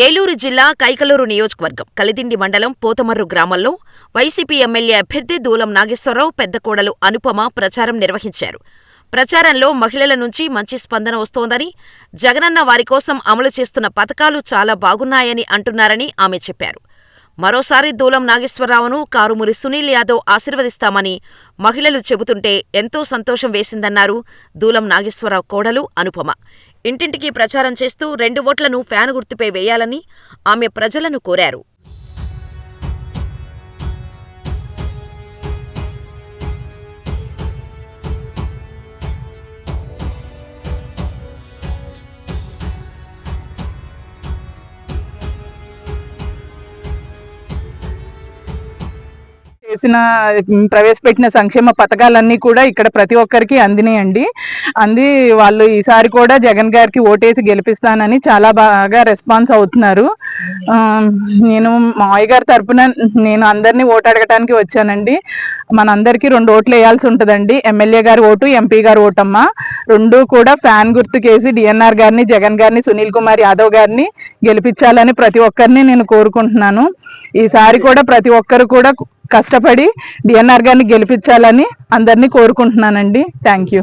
ఏలూరు జిల్లా కైకలూరు నియోజకవర్గం కలిదిండి మండలం పోతమర్రు గ్రామంలో వైసీపీ ఎమ్మెల్యే అభ్యర్థి దూలం నాగేశ్వరరావు పెద్ద కోడలు అనుపమ ప్రచారం నిర్వహించారు. ప్రచారంలో మహిళల నుంచి మంచి స్పందన వస్తోందని, జగనన్న వారి కోసం అమలు చేస్తున్న పథకాలు చాలా బాగున్నాయని అంటున్నారని ఆమె చెప్పారు. మరోసారి దూలం నాగేశ్వరరావును కారుమూరి సునీల్ యాదవ్ ఆశీర్వదిస్తామని మహిళలు చెబుతుంటే ఎంతో సంతోషం వేసిందన్నారు దూలం నాగేశ్వరరావు కోడలు అనుపమ. ఇంటింటికి ప్రచారం చేస్తూ 2 ఓట్లను ఫ్యాను గుర్తుపై వేయాలని ఆమె ప్రజలను కోరారు. ప్రవేశపెట్టిన సంక్షేమ పథకాలన్నీ కూడా ఇక్కడ ప్రతి ఒక్కరికి అందినాయండి. వాళ్ళు ఈసారి కూడా జగన్ గారికి ఓటేసి గెలిపిస్తానని చాలా బాగా రెస్పాన్స్ అవుతున్నారు. నేను మావయ్య గారి తరఫున నేను అందరినీ ఓటు అడగటానికి వచ్చానండి. మనందరికీ 2 ఓట్లు వేయాల్సి ఉంటుందండి. ఎమ్మెల్యే గారి ఓటు, ఎంపీ గారి ఓటమ్మ 2 కూడా ఫ్యాన్ గుర్తుకేసి డిఎన్ఆర్ గారిని, జగన్ గారిని, సునీల్ కుమార్ యాదవ్ గారిని గెలిపించాలని ప్రతి ఒక్కరిని నేను కోరుకుంటున్నాను. ఈసారి కూడా ప్రతి ఒక్కరు కూడా కష్టపడి డిఎన్ఆర్ గారిని గెలిపించాలని అందరినీ కోరుకుంటున్నానండి. Thank you.